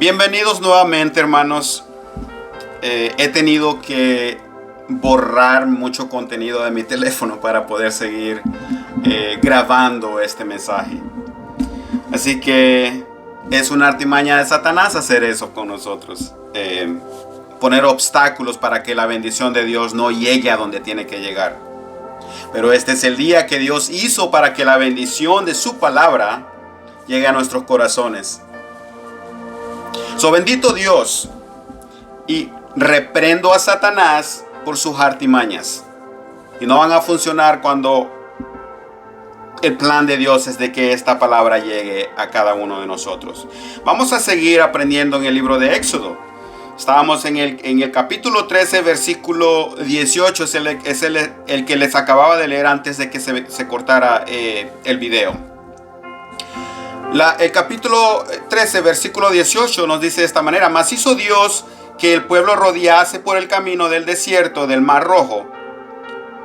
Bienvenidos nuevamente, hermanos. He tenido que borrar mucho contenido de mi teléfono para poder seguir grabando este mensaje. Así que es una artimaña de Satanás hacer eso con nosotros. Poner obstáculos para que la bendición de Dios no llegue a donde tiene que llegar. Pero este es el día que Dios hizo para que la bendición de su palabra llegue a nuestros corazones. Bendito Dios, y reprendo a Satanás por sus artimañas. Y no van a funcionar cuando el plan de Dios es de que esta palabra llegue a cada uno de nosotros. Vamos a seguir aprendiendo en el libro de Éxodo. Estábamos en el capítulo 13, versículo 18. Es el que les acababa de leer antes de que se cortara el video. El capítulo 13, versículo 18 nos dice de esta manera: Mas hizo Dios que el pueblo rodease por el camino del desierto del Mar Rojo,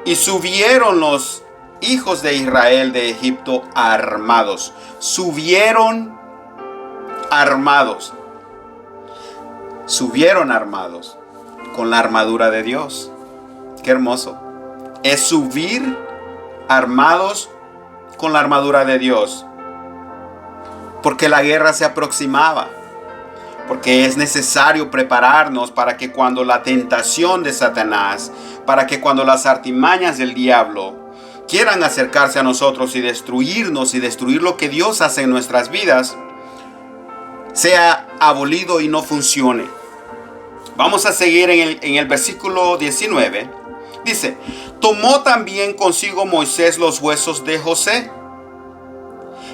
y subieron los hijos de Israel de Egipto armados. Subieron armados. Subieron armados con la armadura de Dios. Qué hermoso. Es subir armados con la armadura de Dios. Porque la guerra se aproximaba. Porque es necesario prepararnos para que cuando la tentación de Satanás, para que cuando las artimañas del diablo quieran acercarse a nosotros y destruirnos y destruir lo que Dios hace en nuestras vidas, sea abolido y no funcione. Vamos a seguir en el versículo 19. Dice: Tomó también consigo Moisés los huesos de José,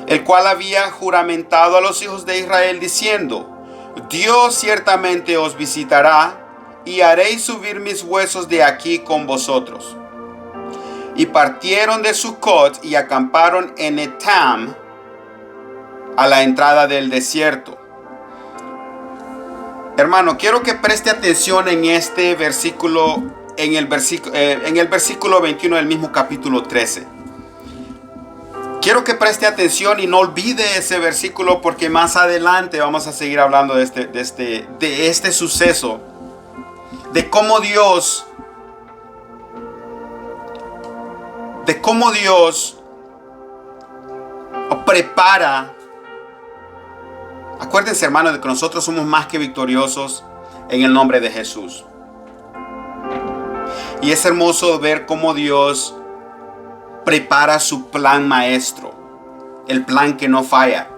el cual había juramentado a los hijos de Israel diciendo: Dios ciertamente os visitará y haréis subir mis huesos de aquí con vosotros. Y partieron de Sucot y acamparon en Etam, a la entrada del desierto. Hermano, quiero que preste atención en este versículo, en el versículo 21 del mismo capítulo 13. Quiero que preste atención y no olvide ese versículo, porque más adelante vamos a seguir hablando de este suceso, de cómo Dios prepara. Acuérdense, hermanos, de que nosotros somos más que victoriosos en el nombre de Jesús. Y es hermoso ver cómo Dios prepara su plan maestro, el plan que no falla.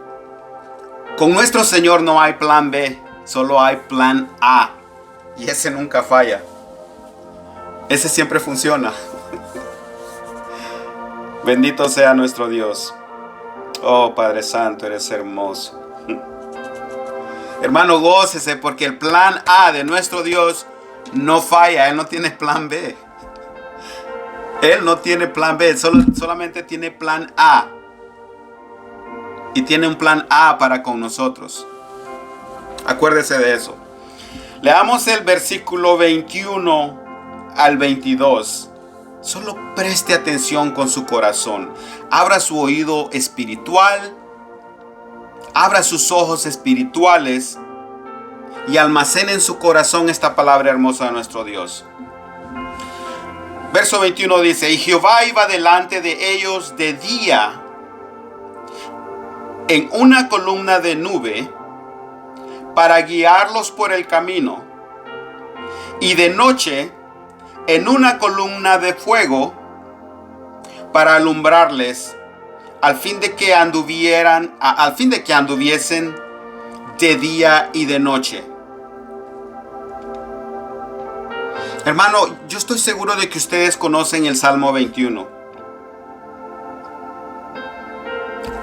Con nuestro Señor no hay plan B, solo hay plan A, y ese nunca falla. Ese siempre funciona. Bendito sea nuestro Dios. Oh, Padre Santo, eres hermoso. Hermano, gócese, porque el plan A de nuestro Dios no falla. Él no tiene plan B. Él no tiene plan B, solamente tiene plan A. Y tiene un plan A para con nosotros. Acuérdese de eso. Leamos el versículo 21 al 22. Solo preste atención con su corazón. Abra su oído espiritual. Abra sus ojos espirituales. Y almacene en su corazón esta palabra hermosa de nuestro Dios. Verso 21 dice: Y Jehová iba delante de ellos de día en una columna de nube para guiarlos por el camino, y de noche en una columna de fuego para alumbrarles, al fin de que anduviesen de día y de noche. Hermano, yo estoy seguro de que ustedes conocen el Salmo 21.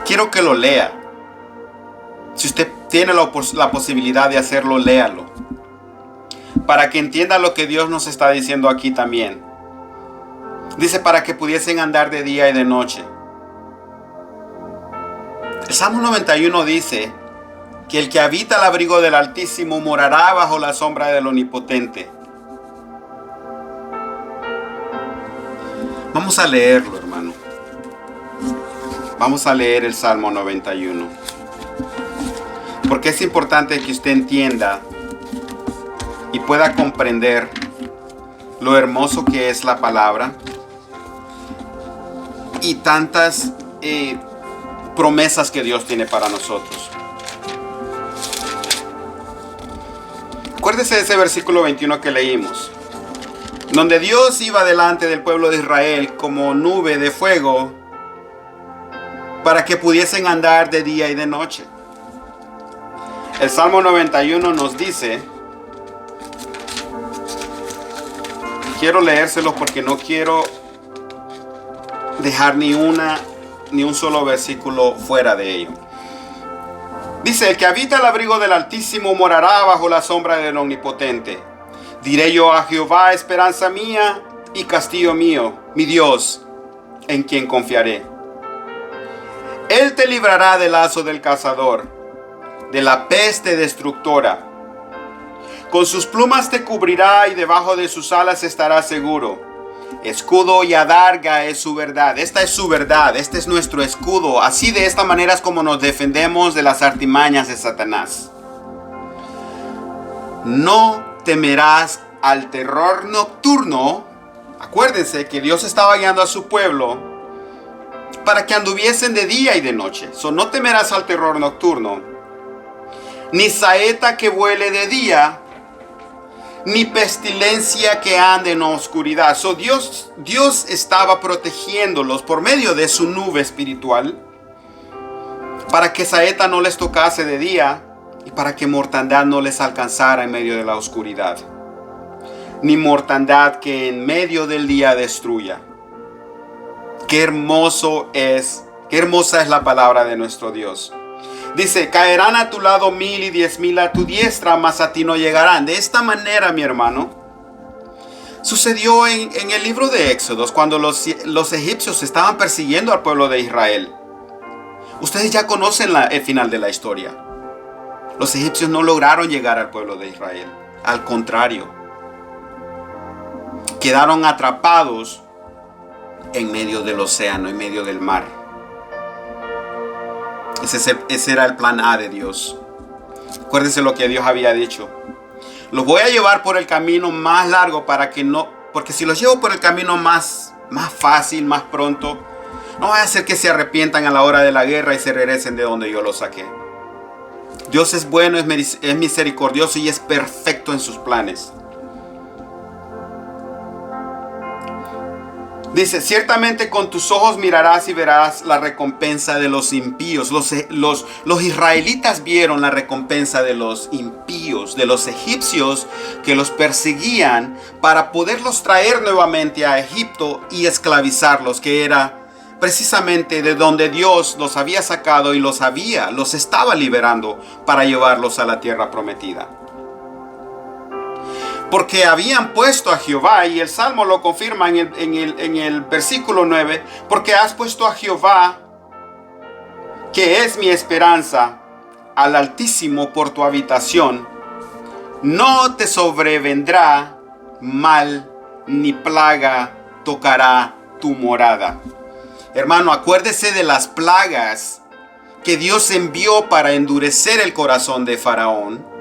Quiero que lo lea. Si usted tiene la posibilidad de hacerlo, léalo. Para que entienda lo que Dios nos está diciendo aquí también. Dice: para que pudiesen andar de día y de noche. El Salmo 91 dice que el que habita al abrigo del Altísimo morará bajo la sombra del Omnipotente. Vamos a leerlo, hermano. Vamos a leer el Salmo 91. Porque es importante que usted entienda y pueda comprender lo hermoso que es la palabra y tantas promesas que Dios tiene para nosotros. Acuérdese de ese versículo 21 que leímos, donde Dios iba delante del pueblo de Israel como nube de fuego para que pudiesen andar de día y de noche. El Salmo 91 nos dice, quiero leérselo porque no quiero dejar ni un solo versículo fuera de ello. Dice, el que habita el abrigo del Altísimo morará bajo la sombra del Omnipotente. Diré yo a Jehová, esperanza mía y castillo mío, mi Dios, en quien confiaré. Él te librará del lazo del cazador, de la peste destructora. Con sus plumas te cubrirá y debajo de sus alas estarás seguro. Escudo y adarga es su verdad. Esta es su verdad, este es nuestro escudo. Así de esta manera es como nos defendemos de las artimañas de Satanás. No temerás al terror nocturno. Acuérdense que Dios estaba guiando a su pueblo para que anduviesen de día y de noche. No temerás al terror nocturno, ni saeta que vuele de día, ni pestilencia que ande en oscuridad. Dios estaba protegiéndolos por medio de su nube espiritual para que saeta no les tocase de día y para que mortandad no les alcanzara en medio de la oscuridad, ni mortandad que en medio del día destruya. Qué hermosa es la palabra de nuestro Dios. Dice, caerán a tu lado 1000 y 10,000 a tu diestra, mas a ti no llegarán. De esta manera, mi hermano, sucedió en el libro de Éxodos, cuando los egipcios estaban persiguiendo al pueblo de Israel. Ustedes ya conocen el final de la historia. Los egipcios no lograron llegar al pueblo de Israel. Al contrario, quedaron atrapados en medio del océano, en medio del mar. Ese era el plan A de Dios. Acuérdense lo que Dios había dicho. Los voy a llevar por el camino más largo porque si los llevo por el camino más fácil, más pronto, no va a hacer que se arrepientan a la hora de la guerra y se regresen de donde yo los saqué. Dios es bueno, es misericordioso y es perfecto en sus planes. Dice, ciertamente con tus ojos mirarás y verás la recompensa de los impíos. Los israelitas vieron la recompensa de los impíos, de los egipcios que los perseguían para poderlos traer nuevamente a Egipto y esclavizarlos, que era precisamente de donde Dios los había sacado y los estaba liberando para llevarlos a la tierra prometida. Porque habían puesto a Jehová, y el Salmo lo confirma en el versículo 9, porque has puesto a Jehová, que es mi esperanza, al Altísimo por tu habitación. No te sobrevendrá mal, ni plaga tocará tu morada. Hermano, acuérdese de las plagas que Dios envió para endurecer el corazón de Faraón.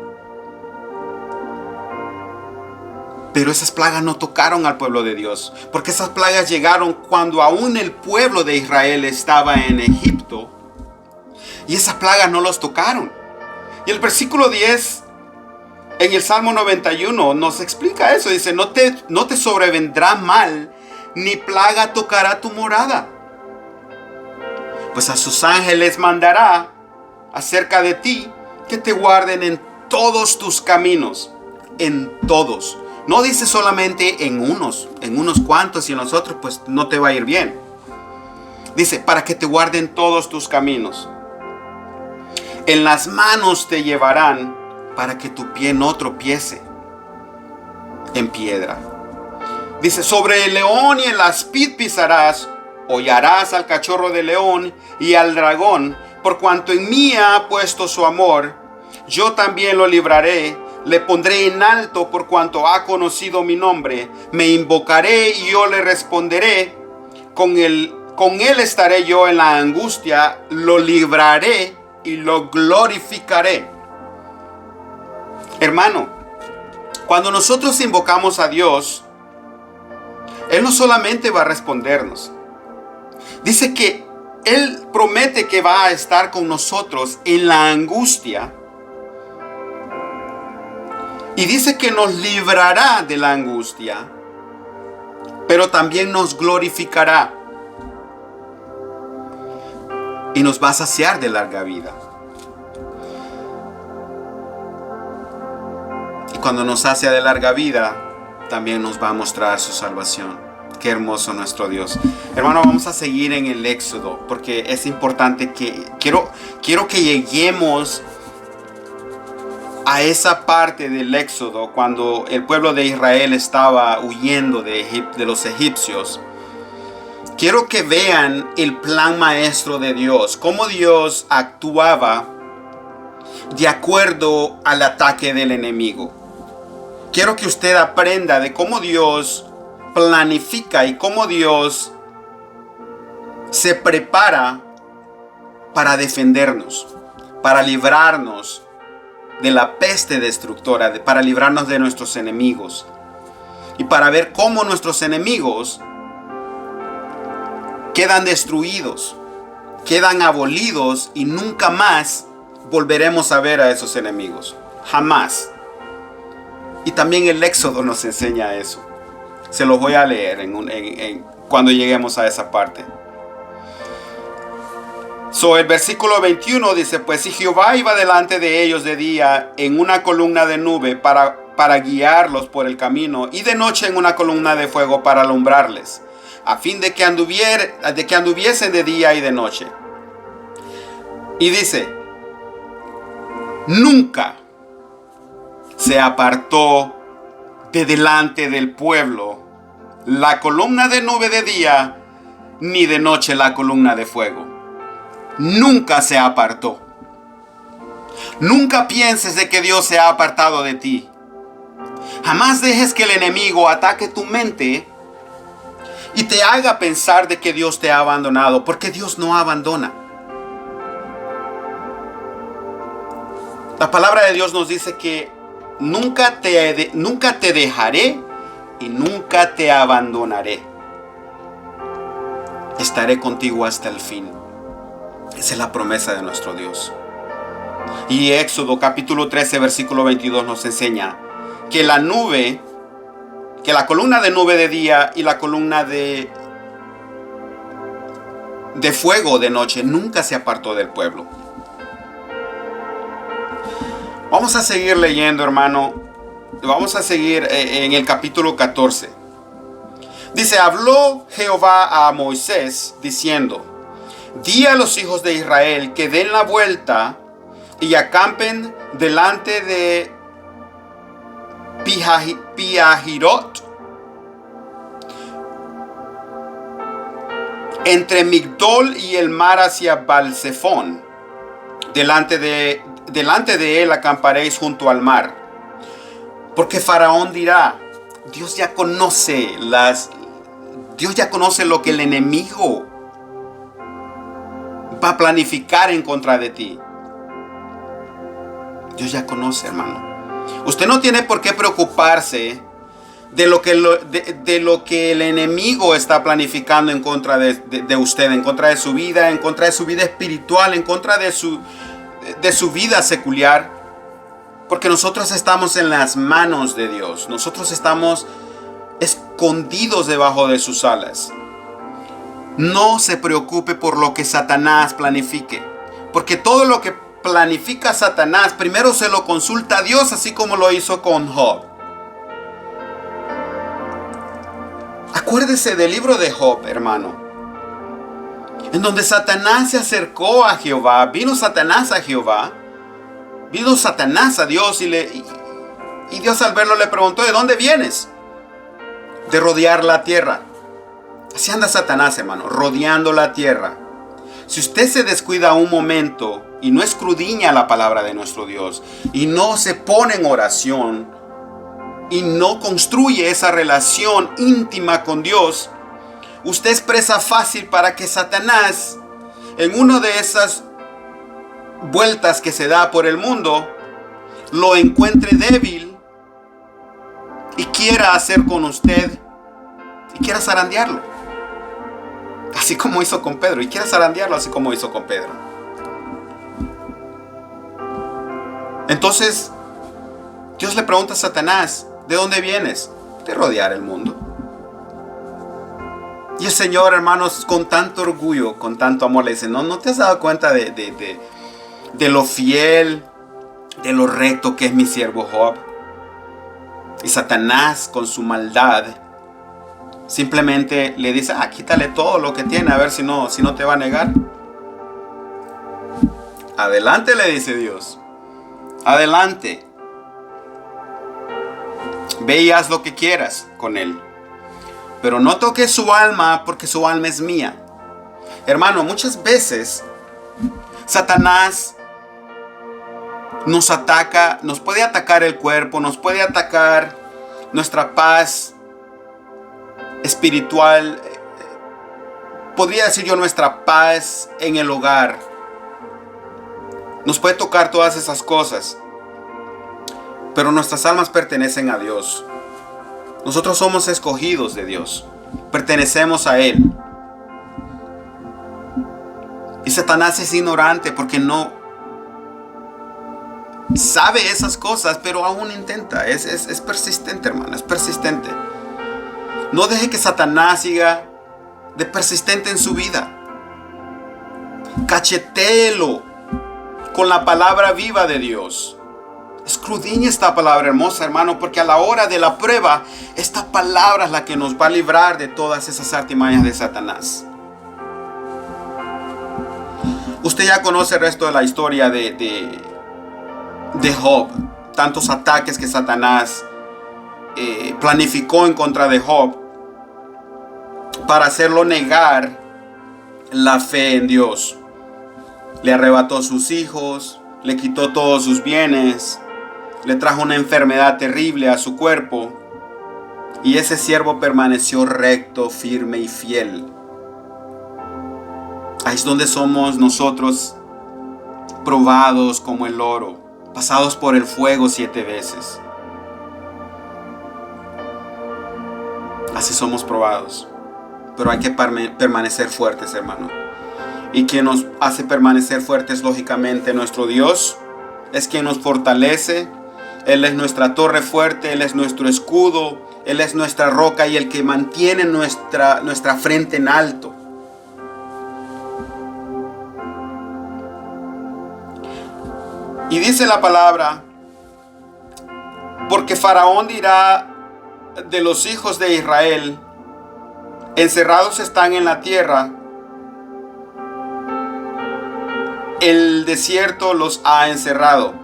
Pero esas plagas no tocaron al pueblo de Dios, porque esas plagas llegaron cuando aún el pueblo de Israel estaba en Egipto, y esas plagas no los tocaron. Y el versículo 10 en el Salmo 91 nos explica eso. Dice, no te sobrevendrá mal, ni plaga tocará tu morada. Pues a sus ángeles mandará acerca de ti, que te guarden en todos tus caminos, en todos. No dice solamente en unos cuantos, y en los otros pues no te va a ir bien. Dice, para que te guarden todos tus caminos. En las manos te llevarán para que tu pie no tropiece en piedra. Dice, sobre el león y el aspid pisarás, hollarás al cachorro de león y al dragón, por cuanto en mí ha puesto su amor, yo también lo libraré. Le pondré en alto por cuanto ha conocido mi nombre. Me invocaré y yo le responderé. Con él estaré yo en la angustia. Lo libraré y lo glorificaré. Hermano, cuando nosotros invocamos a Dios, Él no solamente va a respondernos. Dice que Él promete que va a estar con nosotros en la angustia. Y dice que nos librará de la angustia, pero también nos glorificará. Y nos va a saciar de larga vida. Y cuando nos sacia de larga vida, también nos va a mostrar su salvación. Qué hermoso nuestro Dios. Hermano, vamos a seguir en el Éxodo, porque es importante que quiero que lleguemos a esa parte del Éxodo cuando el pueblo de Israel estaba huyendo de los egipcios. Quiero que vean el plan maestro de Dios, cómo Dios actuaba de acuerdo al ataque del enemigo. Quiero que usted aprenda de cómo Dios planifica y cómo Dios se prepara para defendernos, para librarnos de la peste destructora, para librarnos de nuestros enemigos y para ver cómo nuestros enemigos quedan destruidos, quedan abolidos y nunca más volveremos a ver a esos enemigos. Jamás. Y también el Éxodo nos enseña eso. Se los voy a leer cuando lleguemos a esa parte. El versículo 21 dice: pues si Jehová iba delante de ellos de día en una columna de nube para guiarlos por el camino, y de noche en una columna de fuego para alumbrarles, a fin de que anduviesen de día y de noche. Y dice: nunca se apartó de delante del pueblo la columna de nube de día, ni de noche la columna de fuego. Nunca se apartó. Nunca pienses de que Dios se ha apartado de ti. Jamás dejes que el enemigo ataque tu mente y te haga pensar de que Dios te ha abandonado, porque Dios no abandona. La palabra de Dios nos dice que nunca te dejaré y nunca te abandonaré. Estaré contigo hasta el fin. Esa es la promesa de nuestro Dios. Y Éxodo capítulo 13 versículo 22 nos enseña que la columna de nube de día y la columna de fuego de noche nunca se apartó del pueblo. Vamos a seguir leyendo, hermano. Vamos a seguir en el capítulo 14. Dice: habló Jehová a Moisés diciendo: di a los hijos de Israel que den la vuelta y acampen delante de Pihahirot, entre Migdol y el mar hacia Baal-Zephón. Delante de él acamparéis junto al mar. Porque Faraón dirá: Dios ya conoce lo que el enemigo va a planificar en contra de ti. Dios ya conoce, hermano. Usted no tiene por qué preocuparse de lo que el enemigo está planificando en contra de usted, en contra de su vida, en contra de su vida espiritual, en contra de su vida secular. Porque nosotros estamos en las manos de Dios. Nosotros estamos escondidos debajo de sus alas. No se preocupe por lo que Satanás planifique. Porque todo lo que planifica Satanás, primero se lo consulta a Dios, así como lo hizo con Job. Acuérdese del libro de Job, hermano, en donde Satanás se acercó a Jehová. Vino Satanás a Jehová. Vino Satanás a Dios y Dios al verlo le preguntó: ¿de dónde vienes? De rodear la tierra. Así anda Satanás, hermano, rodeando la tierra. Si usted se descuida un momento y no escudriña la palabra de nuestro Dios y no se pone en oración y no construye esa relación íntima con Dios, usted es presa fácil para que Satanás, en una de esas vueltas que se da por el mundo, lo encuentre débil y quiera hacer con usted y quiera zarandearlo, así como hizo con Pedro, y quiera zarandearlo así como hizo con Pedro. Entonces Dios le pregunta a Satanás: ¿de dónde vienes? De rodear el mundo. Y el Señor, hermanos, con tanto orgullo, con tanto amor, le dice: ¿No te has dado cuenta de lo fiel, de lo recto que es mi siervo Job? Y Satanás, con su maldad, simplemente le dice: quítale todo lo que tiene, a ver si no te va a negar. Adelante, le dice Dios. Adelante. Ve y haz lo que quieras con él. Pero no toques su alma, porque su alma es mía. Hermano, muchas veces Satanás nos ataca, nos puede atacar el cuerpo, nos puede atacar nuestra paz espiritual, podría decir yo nuestra paz en el hogar. Nos puede tocar todas esas cosas, pero nuestras almas pertenecen a Dios. Nosotros somos escogidos de Dios, pertenecemos a Él. Y Satanás es ignorante porque no sabe esas cosas, pero aún intenta. Es persistente, hermano, es persistente. No deje que Satanás siga de persistente en su vida. Cachetéelo con la palabra viva de Dios. Escudriñe esta palabra hermosa, hermano, porque a la hora de la prueba, esta palabra es la que nos va a librar de todas esas artimañas de Satanás. Usted ya conoce el resto de la historia de Job. Tantos ataques que Satanás planificó en contra de Job para hacerlo negar la fe en Dios. Le arrebató sus hijos, le quitó todos sus bienes, le trajo una enfermedad terrible a su cuerpo, y ese siervo permaneció recto, firme y fiel. Ahí es donde somos nosotros probados como el oro, pasados por el fuego 7 veces. Así somos probados, pero hay que permanecer fuertes, hermano. Y quien nos hace permanecer fuertes, lógicamente, nuestro Dios es quien nos fortalece. Él es nuestra torre fuerte, Él es nuestro escudo, Él es nuestra roca y el que mantiene nuestra frente en alto. Y dice la palabra: porque Faraón dirá de los hijos de Israel: encerrados están en la tierra, el desierto los ha encerrado.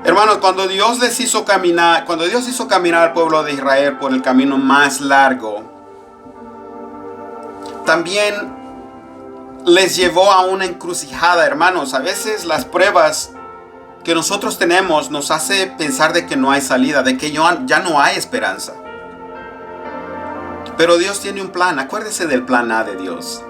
Hermanos, cuando Dios hizo caminar al pueblo de Israel por el camino más largo, también les llevó a una encrucijada, hermanos. A veces las pruebas que nosotros tenemos nos hace pensar de que no hay salida, de que ya no hay esperanza. Pero Dios tiene un plan. Acuérdese del plan A de Dios.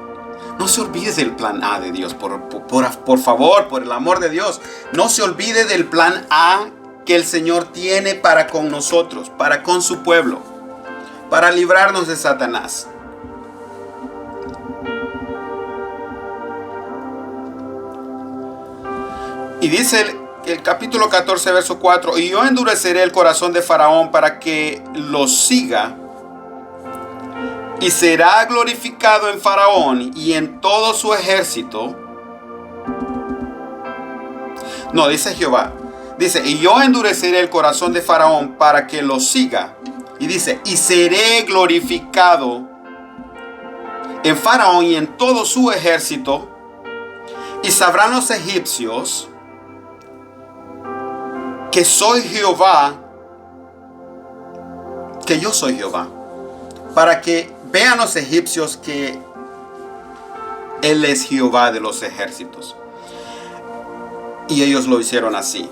No se olvide del plan A de Dios, por favor, por el amor de Dios. No se olvide del plan A que el Señor tiene para con nosotros, para con su pueblo, para librarnos de Satanás. Y dice el capítulo 14, verso 4: y yo endureceré el corazón de Faraón para que lo siga, y será glorificado en Faraón y en todo su ejército. No, dice Jehová. Dice: y yo endureceré el corazón de Faraón para que lo siga. Y dice: y seré glorificado en Faraón y en todo su ejército. Y sabrán los egipcios que soy Jehová, que yo soy Jehová. Para que vean los egipcios que Él es Jehová de los ejércitos. Y ellos lo hicieron así.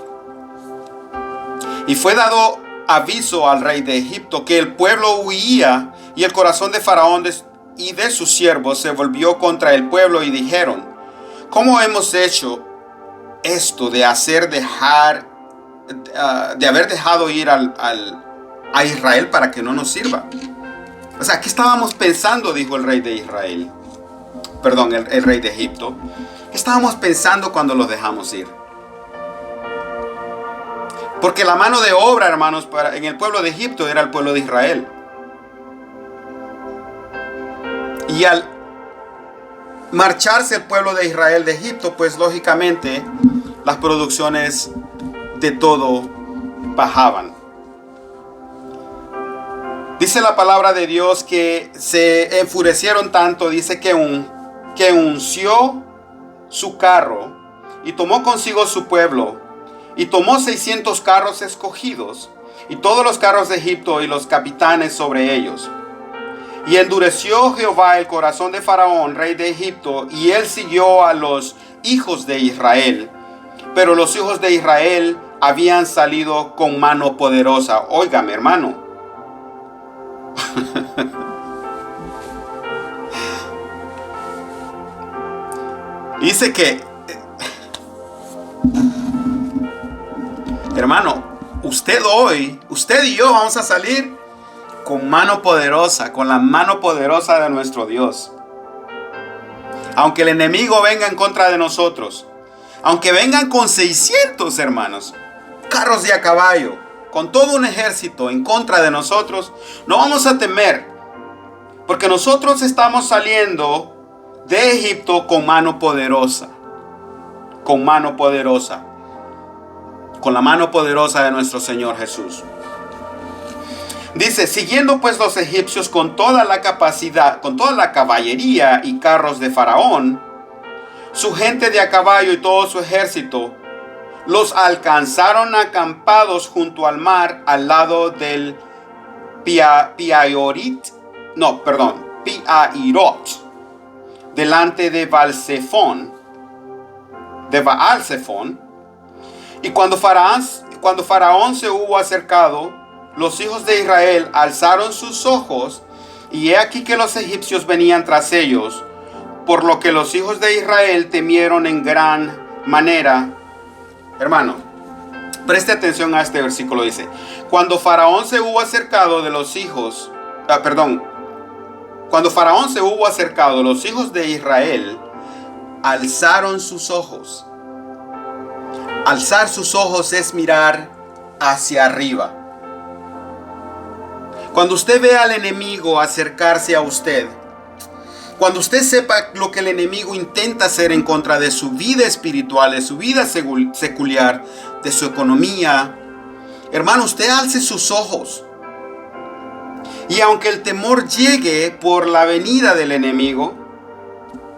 Y fue dado aviso al rey de Egipto que el pueblo huía, y el corazón de Faraón y de sus siervos se volvió contra el pueblo, y dijeron: ¿cómo hemos hecho esto de hacer dejar de haber dejado ir a Israel para que no nos sirva. O sea, ¿qué estábamos pensando? Dijo el rey de Israel. Perdón, el rey de Egipto. ¿Qué estábamos pensando cuando los dejamos ir? Porque la mano de obra, hermanos, en el pueblo de Egipto era el pueblo de Israel. Y al marcharse el pueblo de Israel de Egipto, pues lógicamente las producciones de todo bajaban. Dice la palabra de Dios que se enfurecieron tanto, dice que unció su carro y tomó consigo su pueblo y tomó 600 carros escogidos y todos los carros de Egipto y los capitanes sobre ellos. Y endureció Jehová el corazón de Faraón, rey de Egipto, y él siguió a los hijos de Israel. Pero los hijos de Israel habían salido con mano poderosa. Óigame, hermano. Dice que, hermano, usted y yo vamos a salir con mano poderosa, con la mano poderosa de nuestro Dios. Aunque el enemigo venga en contra de nosotros, aunque vengan con 600, hermanos, carros de a caballo, con todo un ejército en contra de nosotros, no vamos a temer, porque nosotros estamos saliendo de Egipto con mano poderosa, con la mano poderosa de nuestro Señor Jesús. Dice, siguiendo pues los egipcios con toda la capacidad, con toda la caballería y carros de Faraón, su gente de a caballo y todo su ejército, los alcanzaron acampados junto al mar, al lado del Piairot, delante de Baalsefón, y cuando Faraón se hubo acercado, los hijos de Israel alzaron sus ojos, y he aquí que los egipcios venían tras ellos, por lo que los hijos de Israel temieron en gran manera. Hermano, preste atención a este versículo, dice, cuando Faraón se hubo acercado los hijos de Israel alzaron sus ojos. Alzar sus ojos es mirar hacia arriba. Cuando usted ve al enemigo acercarse a usted, cuando usted sepa lo que el enemigo intenta hacer en contra de su vida espiritual, de su vida secular, de su economía, hermano, usted alce sus ojos. Y aunque el temor llegue por la venida del enemigo,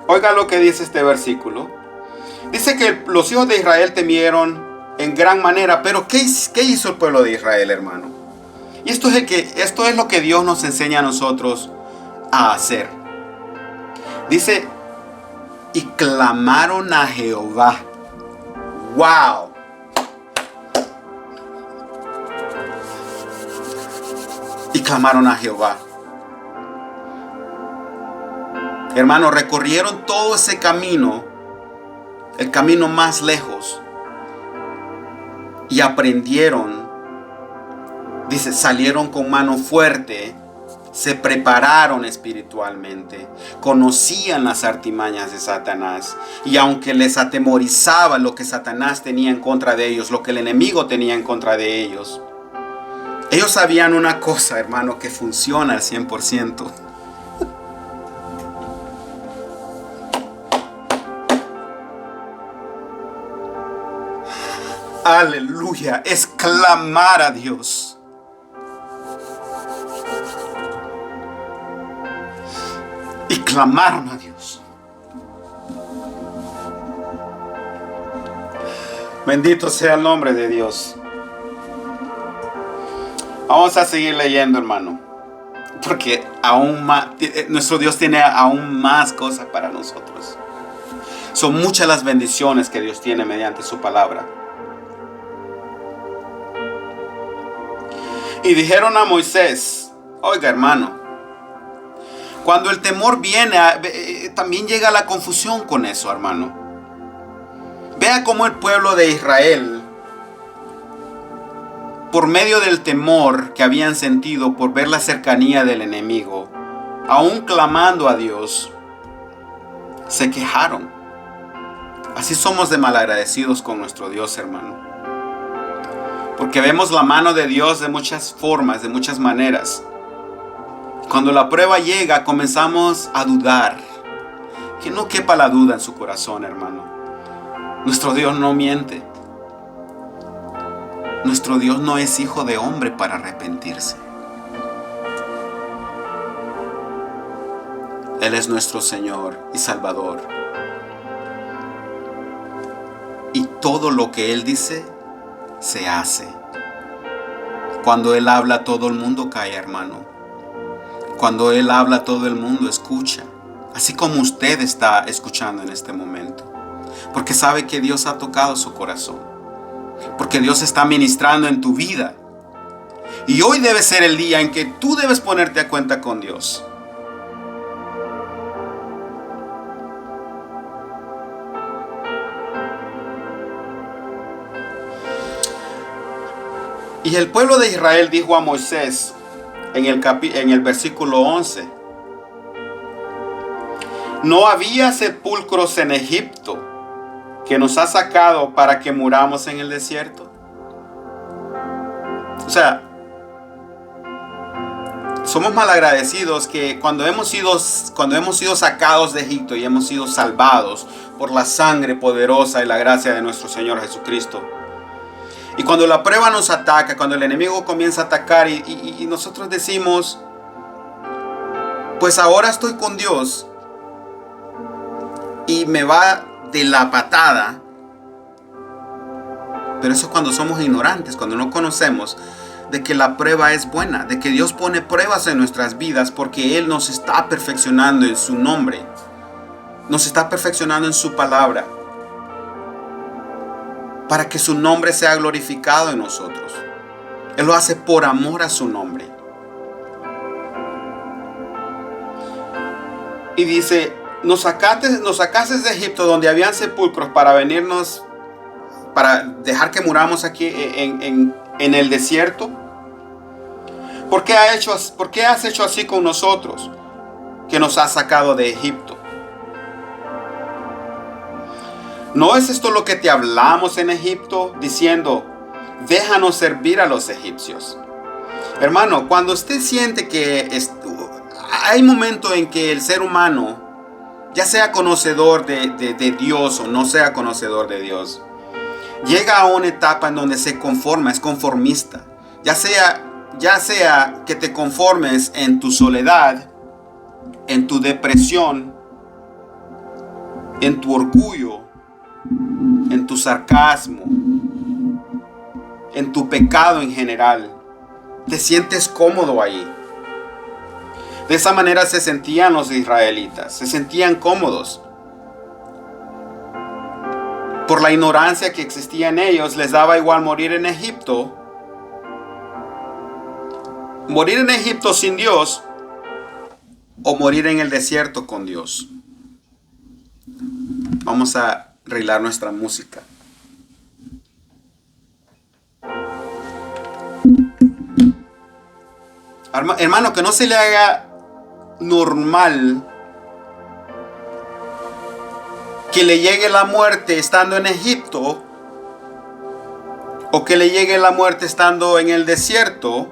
oiga lo que dice este versículo. Dice que los hijos de Israel temieron en gran manera, pero ¿qué hizo el pueblo de Israel, hermano? Y esto es lo que Dios nos enseña a nosotros a hacer. Dice, y clamaron a Jehová. ¡Wow! Y clamaron a Jehová. Hermano, recorrieron todo ese camino, el camino más lejos, y aprendieron. Dice, salieron con mano fuerte, se prepararon espiritualmente, conocían las artimañas de Satanás, y aunque les atemorizaba lo que Satanás tenía en contra de ellos, lo que el enemigo tenía en contra de ellos, ellos sabían una cosa, hermano, que funciona al 100%. Aleluya, es clamar a Dios. Y clamaron a Dios. Bendito sea el nombre de Dios. Vamos a seguir leyendo, hermano, porque aún más, nuestro Dios tiene aún más cosas para nosotros. Son muchas las bendiciones que Dios tiene mediante su palabra. Y dijeron a Moisés, oiga, hermano, cuando el temor viene, también llega la confusión con eso, hermano. Vea cómo el pueblo de Israel por medio del temor que habían sentido por ver la cercanía del enemigo, aún clamando a Dios, se quejaron. Así somos de malagradecidos con nuestro Dios, hermano. Porque vemos la mano de Dios de muchas formas, de muchas maneras. Cuando la prueba llega, comenzamos a dudar. Que no quepa la duda en su corazón, hermano. Nuestro Dios no miente. Nuestro Dios no es hijo de hombre para arrepentirse. Él es nuestro Señor y Salvador. Y todo lo que Él dice, se hace. Cuando Él habla, todo el mundo cae, hermano. Cuando Él habla, todo el mundo escucha. Así como usted está escuchando en este momento. Porque sabe que Dios ha tocado su corazón. Porque Dios está ministrando en tu vida. Y hoy debe ser el día en que tú debes ponerte a cuenta con Dios. Y el pueblo de Israel dijo a Moisés en el versículo 11: ¿no había sepulcros en Egipto que nos ha sacado para que muramos en el desierto? O sea, somos malagradecidos que cuando hemos sido sacados de Egipto y hemos sido salvados por la sangre poderosa y la gracia de nuestro Señor Jesucristo, y cuando la prueba nos ataca, cuando el enemigo comienza a atacar y nosotros decimos, pues ahora estoy con Dios y me va de la patada. Pero eso es cuando somos ignorantes, cuando no conocemos de que la prueba es buena, de que Dios pone pruebas en nuestras vidas porque Él nos está perfeccionando en su nombre, nos está perfeccionando en su palabra, para que su nombre sea glorificado en nosotros. Él lo hace por amor a su nombre. Y dice, nos sacaste de Egipto donde habían sepulcros para venirnos, para dejar que muramos aquí en el desierto. ¿Por qué has hecho así con nosotros, que nos has sacado de Egipto? ¿No es esto lo que te hablamos en Egipto, diciendo, déjanos servir a los egipcios? Hermano, cuando usted siente que hay momentos en que el ser humano, ya sea conocedor de Dios o no sea conocedor de Dios, llega a una etapa en donde se conforma, es conformista. Ya sea que te conformes en tu soledad, en tu depresión, en tu orgullo, en tu sarcasmo, en tu pecado en general. Te sientes cómodo ahí. De esa manera se sentían los israelitas, se sentían cómodos. Por la ignorancia que existía en ellos, les daba igual morir en Egipto. Morir en Egipto sin Dios o morir en el desierto con Dios. Vamos a arreglar nuestra música. Hermano, que no se le haga normal que le llegue la muerte estando en Egipto o que le llegue la muerte estando en el desierto.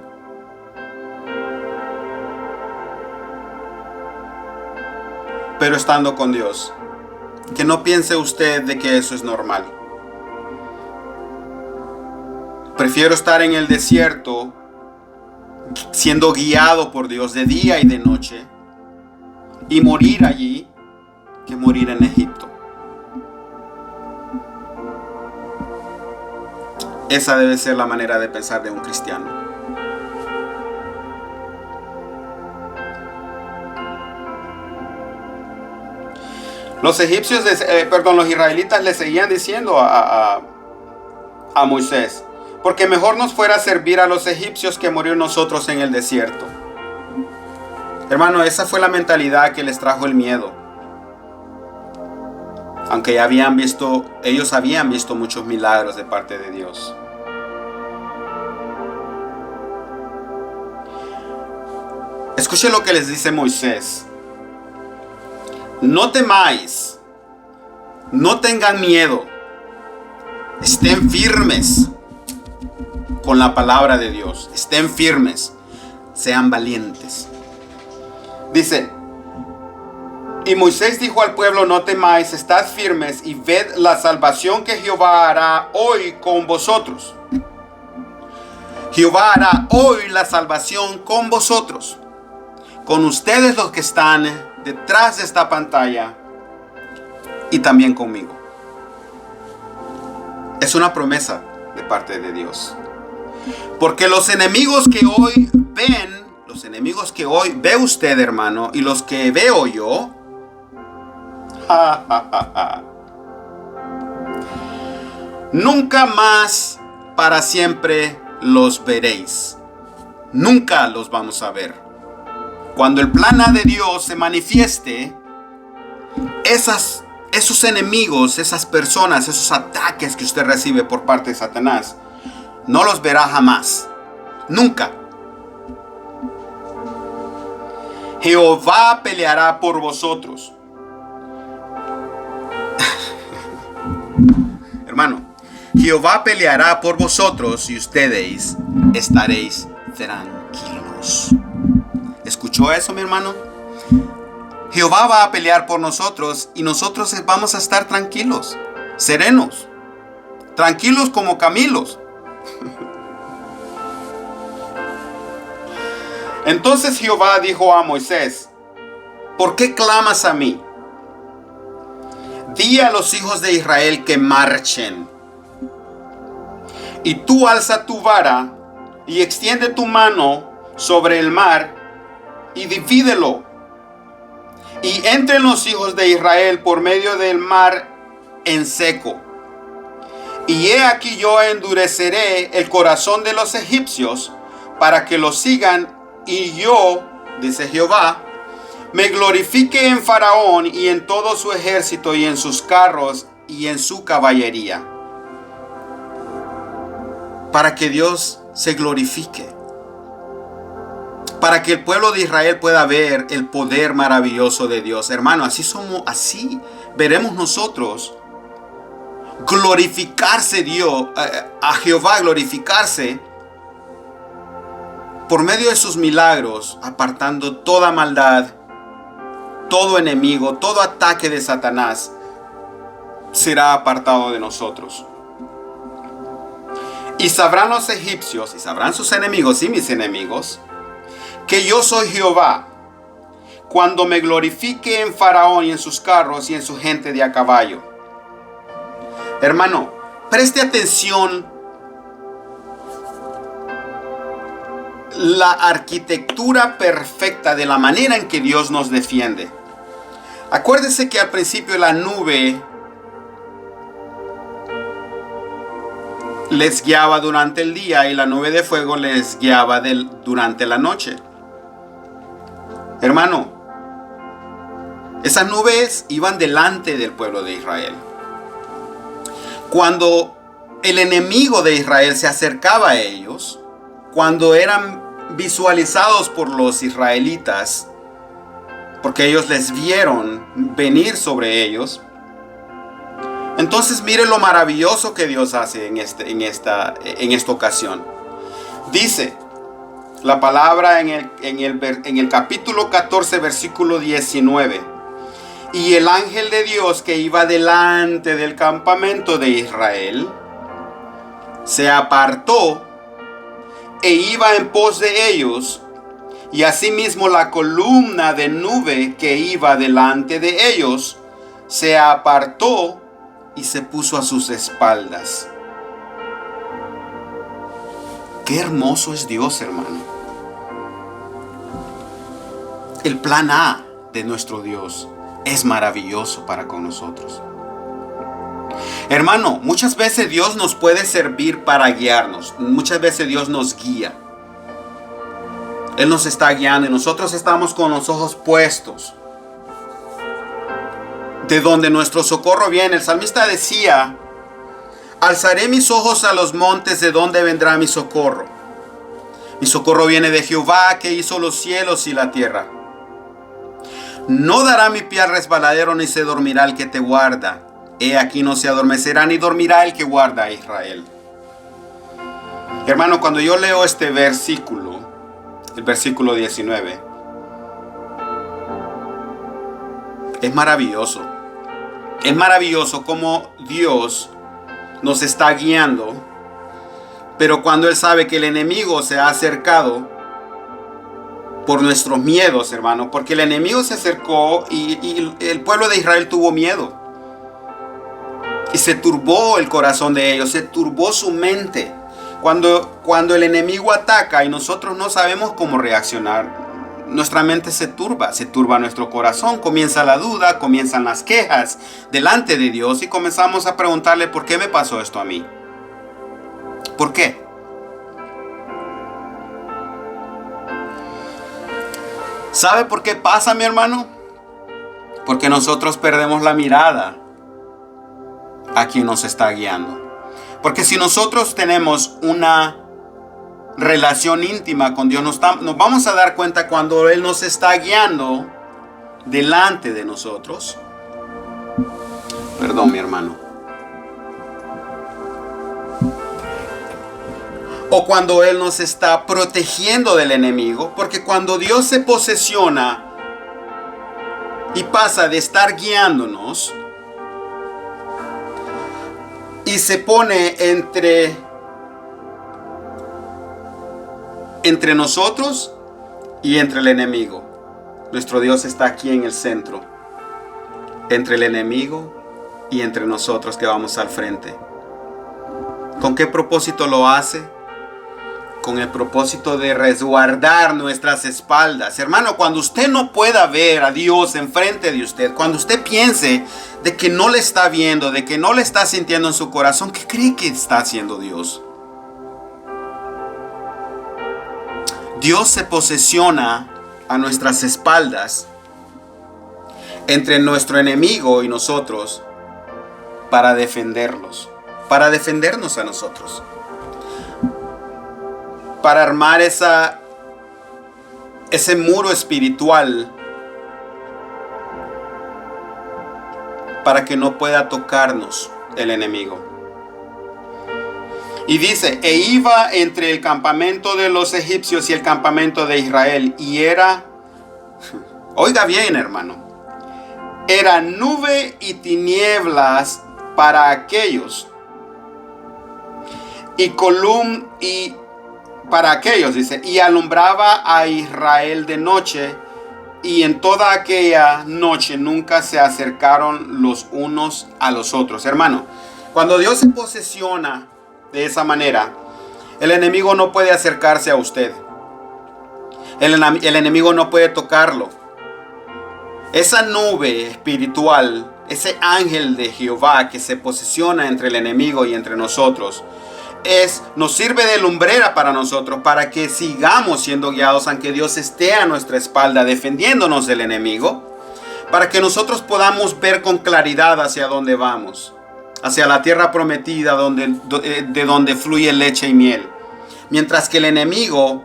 Pero estando con Dios. Que no piense usted de que eso es normal. Prefiero estar en el desierto siendo guiado por Dios de día y de noche y morir allí que morir en Egipto. Esa debe ser la manera de pensar de un cristiano. Los israelitas le seguían diciendo a Moisés, porque mejor nos fuera servir a los egipcios que morir nosotros en el desierto. Hermano, esa fue la mentalidad que les trajo el miedo. Aunque ellos habían visto muchos milagros de parte de Dios. Escuche lo que les dice Moisés. No temáis, no tengan miedo, estén firmes con la palabra de Dios, estén firmes, sean valientes. Dice, y Moisés dijo al pueblo, no temáis, estad firmes y ved la salvación que Jehová hará hoy con vosotros. Jehová hará hoy la salvación con vosotros, con ustedes los que están detrás de esta pantalla y también conmigo. Es una promesa de parte de Dios. Porque los enemigos que hoy ven, los enemigos que hoy ve usted, hermano, y los que veo yo, nunca más para siempre los veréis. Nunca los vamos a ver. Cuando el plan A de Dios se manifieste, esos enemigos, esas personas, esos ataques que usted recibe por parte de Satanás, no los verá jamás. Nunca. Jehová peleará por vosotros. Hermano, Jehová peleará por vosotros y ustedes estaréis tranquilos. ¿Escuchó eso, mi hermano? Jehová va a pelear por nosotros y nosotros vamos a estar tranquilos, serenos, tranquilos como camilos. Entonces Jehová dijo a Moisés, ¿por qué clamas a mí? Di a los hijos de Israel que marchen. Y tú alza tu vara y extiende tu mano sobre el mar y divídelo. Y entren los hijos de Israel por medio del mar en seco. Y he aquí yo endureceré el corazón de los egipcios para que los sigan, y yo, dice Jehová, me glorifique en Faraón y en todo su ejército y en sus carros y en su caballería. Para que Dios se glorifique. Para que el pueblo de Israel pueda ver el poder maravilloso de Dios. Hermano, así veremos nosotros glorificarse Dios, a Jehová glorificarse por medio de sus milagros, apartando toda maldad, todo enemigo, todo ataque de Satanás será apartado de nosotros. Y sabrán los egipcios, y sabrán sus enemigos y mis enemigos, que yo soy Jehová, cuando me glorifique en Faraón y en sus carros y en su gente de a caballo. Hermano, preste atención la arquitectura perfecta de la manera en que Dios nos defiende. Acuérdese que al principio la nube les guiaba durante el día y la nube de fuego les guiaba durante la noche. Hermano, esas nubes iban delante del pueblo de Israel. Cuando el enemigo de Israel se acercaba a ellos, cuando eran visualizados por los israelitas, porque ellos les vieron venir sobre ellos, entonces mire lo maravilloso que Dios hace en esta ocasión. Dice la palabra en el capítulo 14, versículo 19. Y el ángel de Dios que iba delante del campamento de Israel se apartó e iba en pos de ellos, y asimismo la columna de nube que iba delante de ellos se apartó y se puso a sus espaldas. Qué hermoso es Dios, hermano. El plan A de nuestro Dios es maravilloso para con nosotros. Hermano, muchas veces Dios nos puede servir para guiarnos. Muchas veces Dios nos guía. Él nos está guiando y nosotros estamos con los ojos puestos de donde nuestro socorro viene. El salmista decía: alzaré mis ojos a los montes, de donde vendrá mi socorro. Mi socorro viene de Jehová, que hizo los cielos y la tierra. No dará mi pie al resbaladero, ni se dormirá el que te guarda. He aquí no se adormecerá ni dormirá el que guarda a Israel. Hermano, cuando yo leo este versículo, el versículo 19, es maravilloso. Es maravilloso cómo Dios nos está guiando, pero cuando Él sabe que el enemigo se ha acercado por nuestros miedos, hermano, porque el enemigo se acercó y el pueblo de Israel tuvo miedo. Y se turbó el corazón de ellos, se turbó su mente. Cuando el enemigo ataca y nosotros no sabemos cómo reaccionar, nuestra mente se turba nuestro corazón, comienza la duda, comienzan las quejas delante de Dios y comenzamos a preguntarle, ¿por qué me pasó esto a mí? ¿Por qué? ¿Sabe por qué pasa, mi hermano? Porque nosotros perdemos la mirada a quien nos está guiando. Porque si nosotros tenemos una relación íntima con Dios, nos vamos a dar cuenta cuando Él nos está guiando delante de nosotros. Perdón, mi hermano. O cuando Él nos está protegiendo del enemigo. Porque cuando Dios se posesiona y pasa de estar guiándonos y se pone entre nosotros y entre el enemigo. Nuestro Dios está aquí en el centro, entre el enemigo y entre nosotros que vamos al frente. ¿Con qué propósito lo hace? Con el propósito de resguardar nuestras espaldas. Hermano, cuando usted no pueda ver a Dios enfrente de usted, cuando usted piense de que no le está viendo, de que no le está sintiendo en su corazón, ¿qué cree que está haciendo Dios? Dios se posesiona a nuestras espaldas entre nuestro enemigo y nosotros para defenderlos, para defendernos a nosotros, para armar ese muro espiritual para que no pueda tocarnos el enemigo. Y dice, e iba entre el campamento de los egipcios y el campamento de Israel, y era, oiga bien, hermano, era nube y tinieblas para aquellos, y para aquellos, dice, y alumbraba a Israel de noche, y en toda aquella noche nunca se acercaron los unos a los otros. Hermano, cuando Dios se posesiona de esa manera, el enemigo no puede acercarse a usted. El enemigo no puede tocarlo. Esa nube espiritual, ese ángel de Jehová que se posesiona entre el enemigo y entre nosotros, nos sirve de lumbrera para nosotros, para que sigamos siendo guiados, aunque Dios esté a nuestra espalda defendiéndonos del enemigo, para que nosotros podamos ver con claridad hacia dónde vamos, hacia la tierra prometida de donde fluye leche y miel. Mientras que el enemigo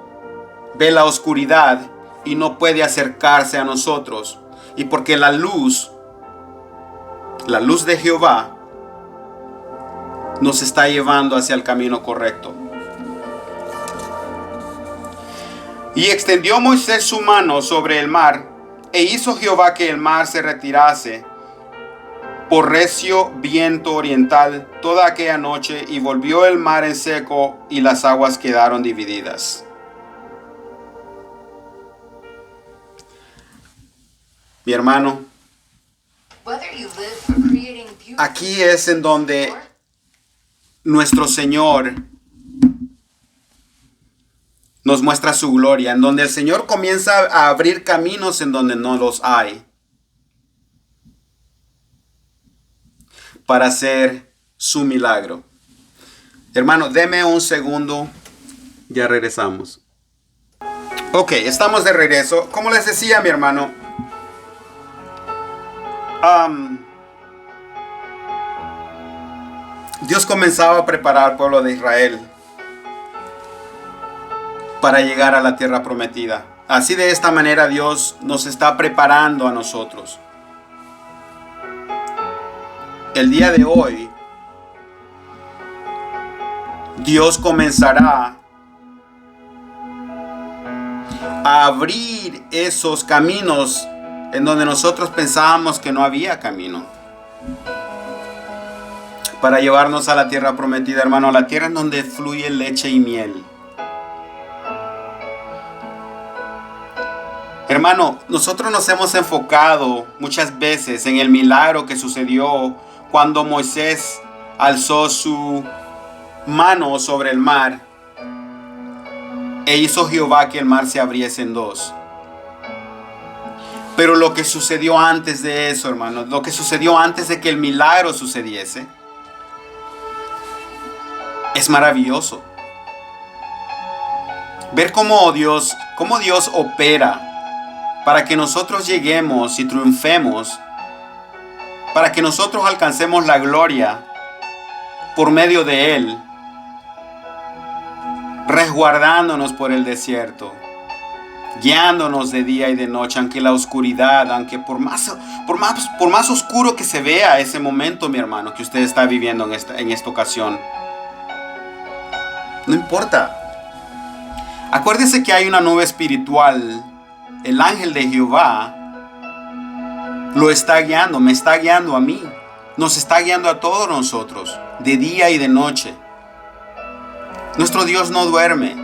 ve la oscuridad y no puede acercarse a nosotros. Y porque la luz de Jehová nos está llevando hacia el camino correcto. Y extendió Moisés su mano sobre el mar, e hizo Jehová que el mar se retirase por recio viento oriental toda aquella noche, y volvió el mar en seco, y las aguas quedaron divididas. Mi hermano, aquí es en donde nuestro Señor nos muestra su gloria, en donde el Señor comienza a abrir caminos en donde no los hay, para hacer su milagro. Hermano, deme un segundo, ya regresamos. Ok, estamos de regreso. Como les decía, mi hermano, Dios comenzaba a preparar al pueblo de Israel para llegar a la tierra prometida. Así de esta manera Dios nos está preparando a nosotros. El día de hoy, Dios comenzará a abrir esos caminos en donde nosotros pensábamos que no había camino, para llevarnos a la tierra prometida, hermano, a la tierra en donde fluye leche y miel. Hermano, nosotros nos hemos enfocado muchas veces en el milagro que sucedió cuando Moisés alzó su mano sobre el mar e hizo Jehová que el mar se abriese en dos. Pero lo que sucedió antes de eso, hermano, lo que sucedió antes de que el milagro sucediese, es maravilloso. Ver cómo Dios opera para que nosotros lleguemos y triunfemos, para que nosotros alcancemos la gloria por medio de Él, resguardándonos por el desierto, guiándonos de día y de noche, aunque la oscuridad, aunque por más oscuro que se vea ese momento, mi hermano, que usted está viviendo en esta ocasión, no importa. Acuérdese que hay una nube espiritual. El ángel de Jehová lo está guiando, me está guiando a mí, nos está guiando a todos nosotros, de día y de noche. Nuestro Dios no duerme.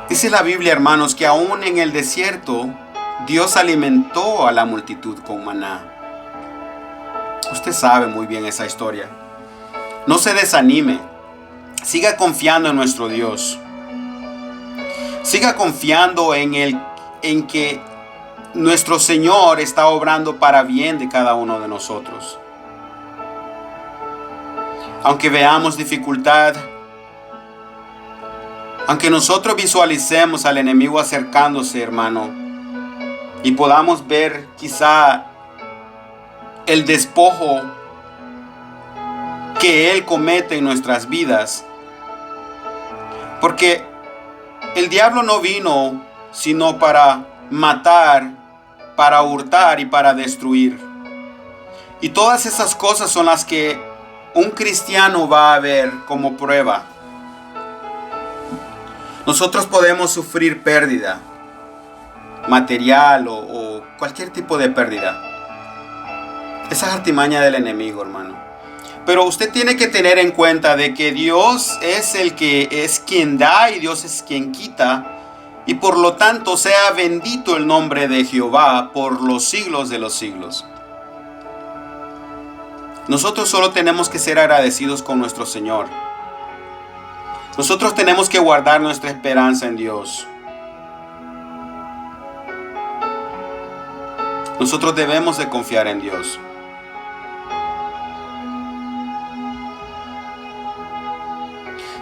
Dice la Biblia, hermanos, que aún en el desierto, Dios alimentó a la multitud con maná. Usted sabe muy bien esa historia. No se desanime. Siga confiando en nuestro Dios. Siga confiando en que nuestro Señor está obrando para bien de cada uno de nosotros. Aunque veamos dificultad, aunque nosotros visualicemos al enemigo acercándose, hermano, y podamos ver quizá el despojo que Él comete en nuestras vidas, porque el diablo no vino sino para matar, para hurtar y para destruir. Y todas esas cosas son las que un cristiano va a ver como prueba. Nosotros podemos sufrir pérdida material o cualquier tipo de pérdida. Esa es artimaña del enemigo, hermano. Pero usted tiene que tener en cuenta de que Dios es quien da y Dios es quien quita. Y por lo tanto sea bendito el nombre de Jehová por los siglos de los siglos. Nosotros solo tenemos que ser agradecidos con nuestro Señor. Nosotros tenemos que guardar nuestra esperanza en Dios. Nosotros debemos de confiar en Dios.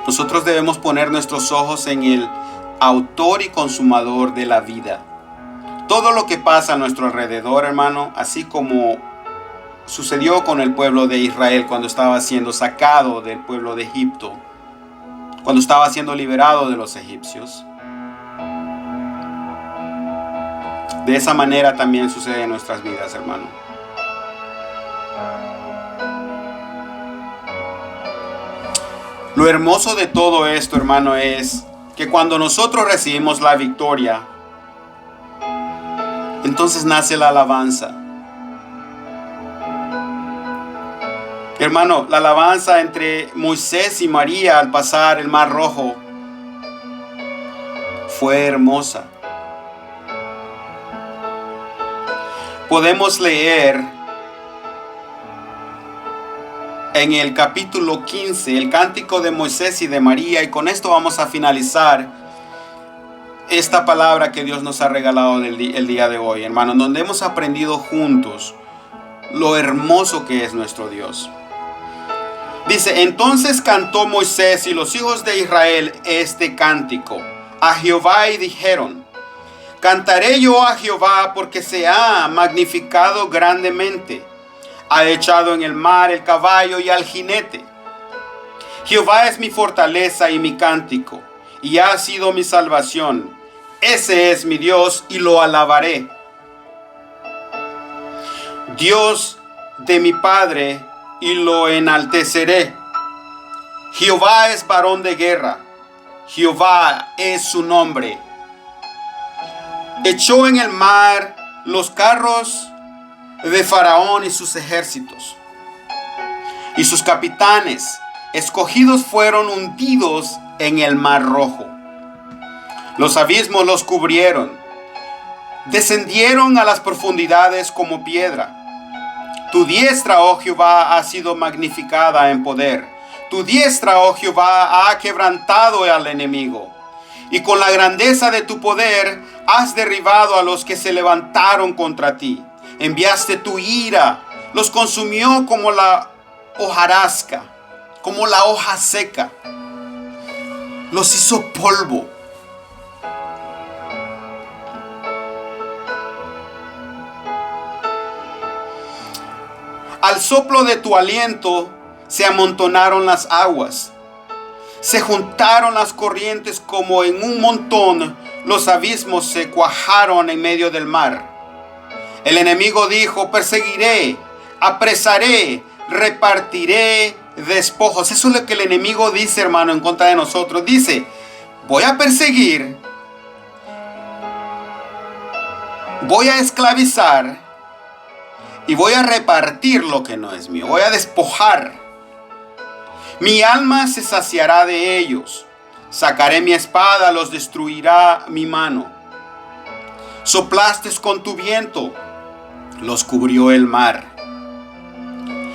Nosotros debemos poner nuestros ojos en el autor y consumador de la vida. Todo lo que pasa a nuestro alrededor, hermano, así como sucedió con el pueblo de Israel cuando estaba siendo sacado del pueblo de Egipto, cuando estaba siendo liberado de los egipcios. De esa manera también sucede en nuestras vidas, hermano. Lo hermoso de todo esto, hermano, es que cuando nosotros recibimos la victoria, entonces nace la alabanza. Hermano, la alabanza entre Moisés y María al pasar el Mar Rojo fue hermosa. Podemos leer en el capítulo 15 el cántico de Moisés y de María, y con esto vamos a finalizar esta palabra que Dios nos ha regalado el día de hoy, hermano, donde hemos aprendido juntos lo hermoso que es nuestro Dios. Dice: entonces cantó Moisés y los hijos de Israel este cántico a Jehová y dijeron: cantaré yo a Jehová porque se ha magnificado grandemente. Ha echado en el mar el caballo y al jinete. Jehová es mi fortaleza y mi cántico, y ha sido mi salvación. Ese es mi Dios y lo alabaré. Dios de mi Padre y lo enalteceré. Jehová es varón de guerra. Jehová es su nombre. Echó en el mar los carros de Faraón y sus ejércitos. Y sus capitanes escogidos fueron hundidos en el mar rojo. Los abismos los cubrieron. Descendieron a las profundidades como piedra. Tu diestra, oh Jehová, ha sido magnificada en poder. Tu diestra, oh Jehová, ha quebrantado al enemigo. Y con la grandeza de tu poder has derribado a los que se levantaron contra ti. Enviaste tu ira, los consumió como la hojarasca, como la hoja seca. Los hizo polvo. Al soplo de tu aliento se amontonaron las aguas. Se juntaron las corrientes como en un montón. Los abismos se cuajaron en medio del mar. El enemigo dijo: perseguiré, apresaré, repartiré despojos. Eso es lo que el enemigo dice, hermano, en contra de nosotros. Dice: voy a perseguir, voy a esclavizar y voy a repartir lo que no es mío. Voy a despojar. Mi alma se saciará de ellos. Sacaré mi espada, los destruirá mi mano. Soplaste con tu viento, los cubrió el mar.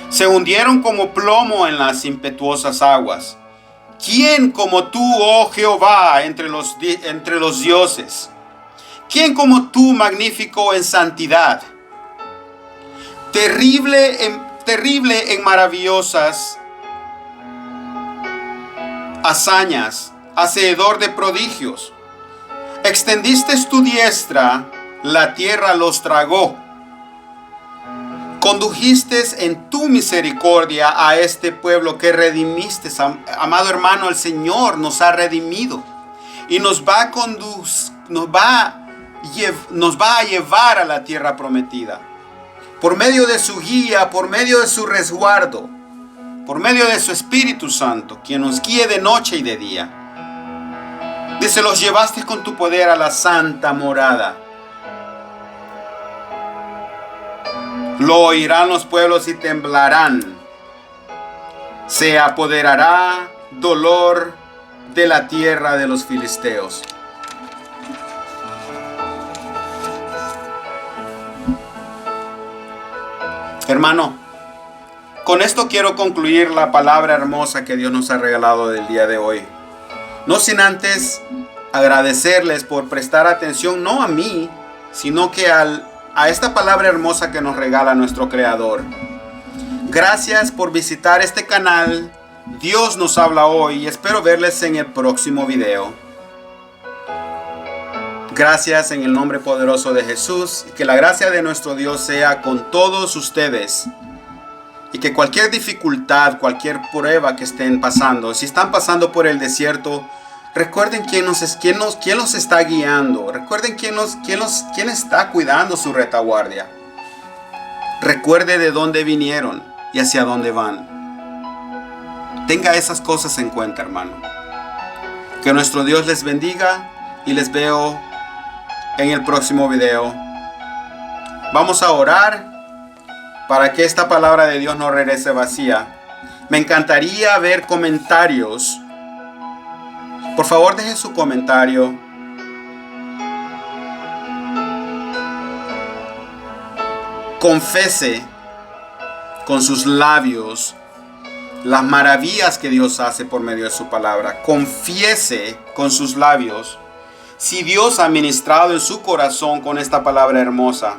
Se hundieron como plomo en las impetuosas aguas. ¿Quién como tú, oh Jehová, entre los dioses? ¿Quién como tú, magnífico en santidad? Terrible en maravillosas hazañas, hacedor de prodigios. Extendiste tu diestra, la tierra los tragó. Condujiste en tu misericordia a este pueblo que redimiste. Amado hermano, el Señor nos ha redimido y nos va a llevar a la tierra prometida. Por medio de su guía, por medio de su resguardo, por medio de su Espíritu Santo, quien nos guíe de noche y de día. Dice: los llevaste con tu poder a la santa morada. Lo oirán los pueblos y temblarán. Se apoderará dolor de la tierra de los filisteos. Hermano, con esto quiero concluir la palabra hermosa que Dios nos ha regalado del día de hoy. No sin antes agradecerles por prestar atención, no a mí, sino que a esta palabra hermosa que nos regala nuestro Creador. Gracias por visitar este canal. Dios nos habla hoy y espero verles en el próximo video. Gracias en el nombre poderoso de Jesús. Y que la gracia de nuestro Dios sea con todos ustedes. Y que cualquier dificultad, cualquier prueba que estén pasando, si están pasando por el desierto, recuerden quién los está guiando. Recuerden quién está cuidando su retaguardia. Recuerde de dónde vinieron y hacia dónde van. Tenga esas cosas en cuenta, hermano. Que nuestro Dios les bendiga y les veo en el próximo video. Vamos a orar para que esta palabra de Dios no regrese vacía. Me encantaría ver comentarios. Por favor, deje su comentario. Confese con sus labios las maravillas que Dios hace por medio de su palabra. Confiese con sus labios si Dios ha ministrado en su corazón con esta palabra hermosa.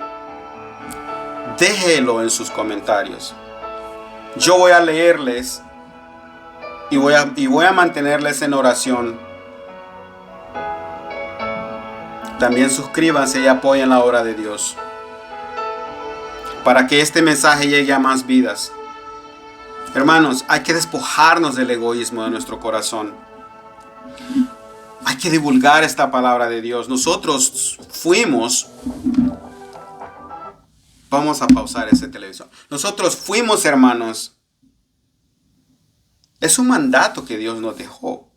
Déjelo en sus comentarios. Yo voy a leerles y voy a mantenerles en oración. También suscríbanse y apoyen la obra de Dios, para que este mensaje llegue a más vidas. Hermanos, hay que despojarnos del egoísmo de nuestro corazón. Hay que divulgar esta palabra de Dios. Nosotros fuimos... Vamos a pausar ese televisor. Nosotros fuimos, hermanos. Es un mandato que Dios nos dejó.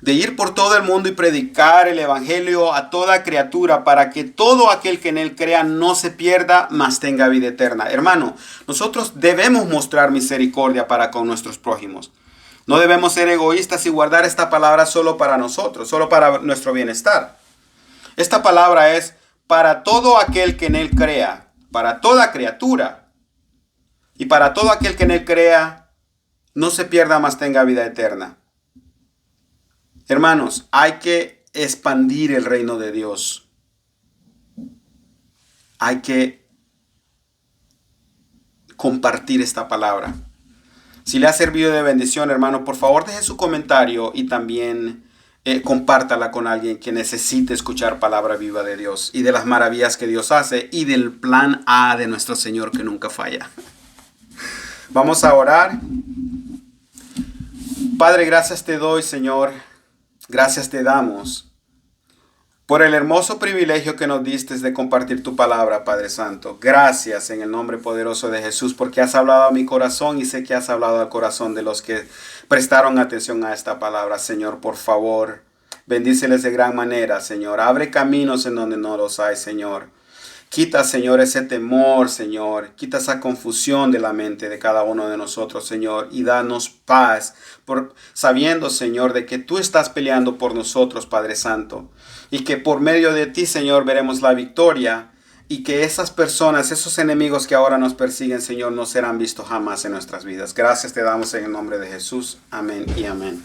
De ir por todo el mundo y predicar el evangelio a toda criatura para que todo aquel que en él crea no se pierda, mas tenga vida eterna. Hermano, nosotros debemos mostrar misericordia para con nuestros prójimos. No debemos ser egoístas y guardar esta palabra solo para nosotros, solo para nuestro bienestar. Esta palabra es para todo aquel que en él crea, para toda criatura. Y para todo aquel que en él crea, no se pierda, mas tenga vida eterna. Hermanos, hay que expandir el reino de Dios. Hay que compartir esta palabra. Si le ha servido de bendición, hermano, por favor deje su comentario y también compártala con alguien que necesite escuchar palabra viva de Dios y de las maravillas que Dios hace y del plan A de nuestro Señor que nunca falla. Vamos a orar. Padre, gracias te doy, Señor. Gracias te damos por el hermoso privilegio que nos diste de compartir tu palabra, Padre Santo. Gracias en el nombre poderoso de Jesús porque has hablado a mi corazón y sé que has hablado al corazón de los que prestaron atención a esta palabra. Señor, por favor, bendíceles de gran manera, Señor. Abre caminos en donde no los hay, Señor. Quita, Señor, ese temor, Señor. Quita esa confusión de la mente de cada uno de nosotros, Señor. Y danos paz, sabiendo, Señor, de que tú estás peleando por nosotros, Padre Santo. Y que por medio de ti, Señor, veremos la victoria. Y que esas personas, esos enemigos que ahora nos persiguen, Señor, no serán vistos jamás en nuestras vidas. Gracias te damos en el nombre de Jesús. Amén y amén.